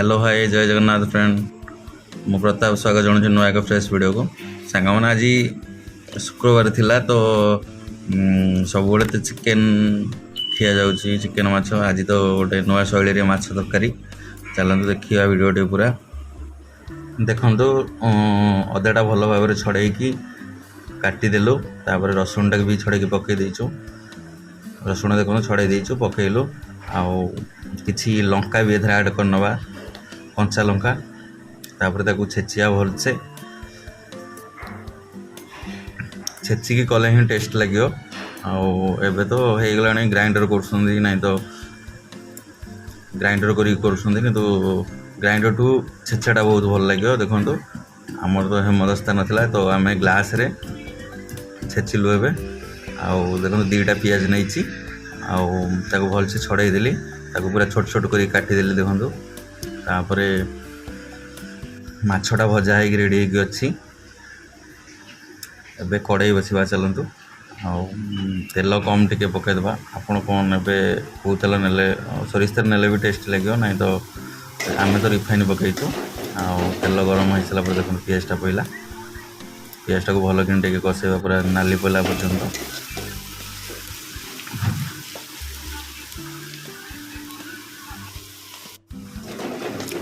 Hello hi जय Jagannath friend मु प्रताप स्वागत जनाऊँ नुआ एक फ्रेश वीडियो को सांग मैंने आज शुक्रवार थिला तो सब तो चिकेन खिया जाऊँगी चिकेन माछ आज तो गोटे नुआ शैली माछ तरकारी चलते देखा वीडियो पूरा देखु अदाटा भल भाव छड़े काटिदेलु तापर रसुण टाक भी छड़े पकई देचु रसुण देखो छड़े देचु पकईलु आउ किछि लंका भी एथरे ऐड करनवा कंचा लंका तापर ताकू छेचिया भलसे छेचिकी कले ही टेस्ट लगे आबे तो हो गलानी ग्राइंडर कर ना तो ग्राइंडर किंतु ग्राइंडर टू छेचाटा बहुत भल लगे देखो आमर तो हेमदस्ता नाला तो आम ग्लास रे छेचिलु एबे आउ देखो दीटा पियाज नहीं आउ भलसे छड़े देली ताकू पूरा छोट छोट कर काटिदेली देखो तापर माछटा भजा हो रेडी अच्छी एबे कड़ाई बसवा चलतु आउ तेल कम टिके पकईदबा आपड़ कौन ए कौ तेल ने सोरिष तेल ने भी टेस्ट लगे ना तो आम तो रिफाइन पकईचु आउ तेल गरम हो सारा देखो पियाजटा पड़ा पियाजटा को भल कि कषेवा पूरा नाली पड़ा पर्यंत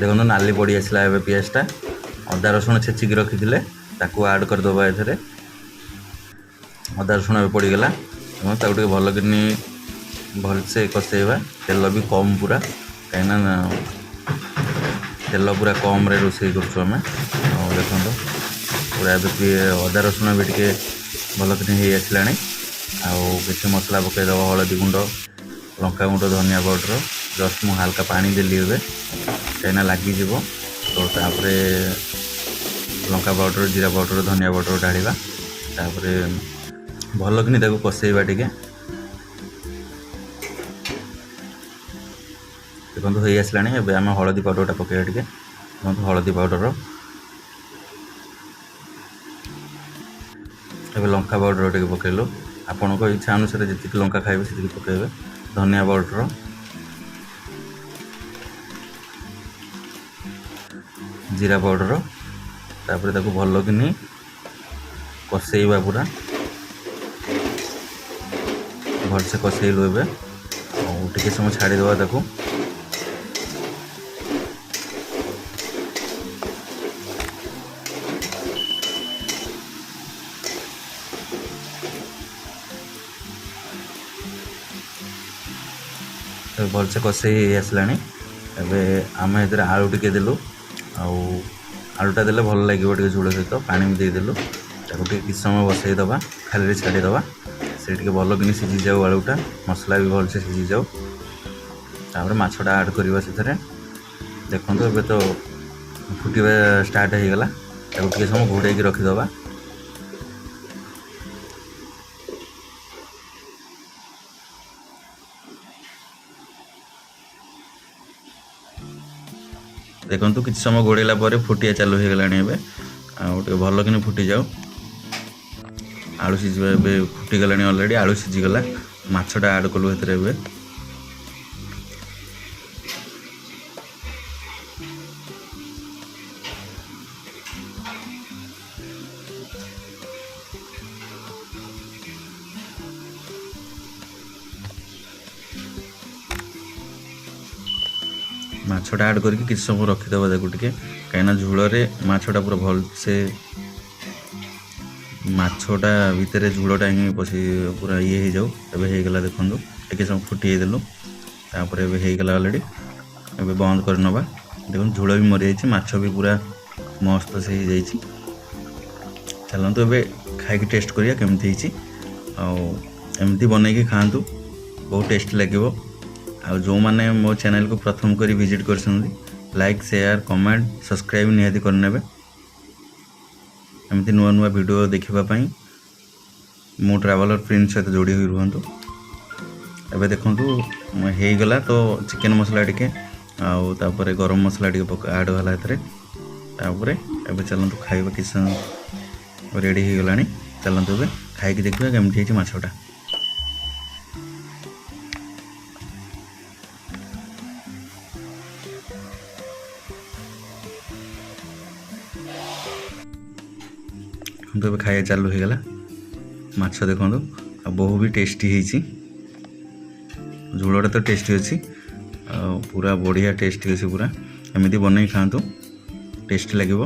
देखो नाली पड़ी आसला ए पियाजटा अदा रसुण छेचिकी रखी ताकू आड करदे एथरे अदा रसुण ए पड़गला ताकू भल कि भलसे कषेवा तेल भी कम पूरा कहीं तेल पूरा कम रे रोषे करें देखो पूरा अदा रसुण भी टे भल कि आसला आउ कि मसला पकईदब हलदी गुंड लंका गुंड धनिया पाउडर जस्ट मु हाल्का पानी देली ए कहीं लगिज तो तापर लंका पाउडर जीरा पाउडर धनिया पाउडर ढाड़ा तापर भल कि कषेवा टे देखो हो आसला एवं आम हलदी पाउडरटा पकड़ा टे देखो हलदी पाउडर एवं लंका पाउडर टे पकईलु आपण इच्छा अनुसार जी लंका खाइबे से पकड़े धनिया पाउडर जीरा पाउडर तापर ताकू भल कि कषेवा पूरा भलसे कषेलु एबे टिके समय छाड़ीदवा ताकू भलसे कषे आसला आम ए आलू टिके देलु आलूटा देले भल लगे झोल सहित पानी भी देदेलु किस समय बसईदबा खाली छाड़ीदबा से भल कि सीझी जाऊ आलूटा मसला भी भलसे सीझी जाऊ तापर माछटा आड करवा से देखो ए तो फुटवा स्टार्ट हो गला टे समय घोड़े रखीदबा देखो किसी समय घोड़ेला फुटिया चालू हो गला आगे भल कि फुटी जाऊ आलू सीझा फुटीगला अलरेडी आलू सीझीगला माछटा आड कलु ए माछटा आड करके किसी समय रखीदे देखो टे कहीं झोल माछटा पूरा भल से माछटा भितर झोलटा ही पशि पूरा ये हो जाऊ एवं होगला देखो टे समय फुटीदेलु तापर होगला अलरेडी एवं बंद कर नवा देखो झोल भी मरी जाइए माछ भी पूरा मस्त से हो जाइए चलतु ए खाई टेस्ट करिया केमती एमती बनईकी खातु बहुत टेस्ट लगे आ जो मैंने मो चैनल को प्रथम करी विजिट कर लाइक शेयर कमेंट सब्सक्राइब निहाती करने एमती नुआ नुआ वीडियो देखापी मो ट्रैवलर फ्रेंड सहित जोड़ी हुई रुहतु एबे देखु होगला तो चिकेन मसला टिके आउे गरम मसला टे आड होगा तापर एबे चलतु खाइबा किस रेडी हो गला चलतु ए खाई देखिए केमती माछटा तो ये खाଇବା चालू ହେଇଗଲା ମାଛ ଦେଖନ୍ତୁ ଆଉ ବହୁ ବି ଟେଷ୍ଟି ହେଇଛି ଝୋଳଟା ତ ଟେଷ୍ଟି ଅଛି ଆଉ ପୁରା ବଢ଼ିଆ ଟେଷ୍ଟି ଅଛି ପୁରା ଏମିତି ବନେଇ ଖାଆନ୍ତୁ ଟେଷ୍ଟି ଲାଗିବ।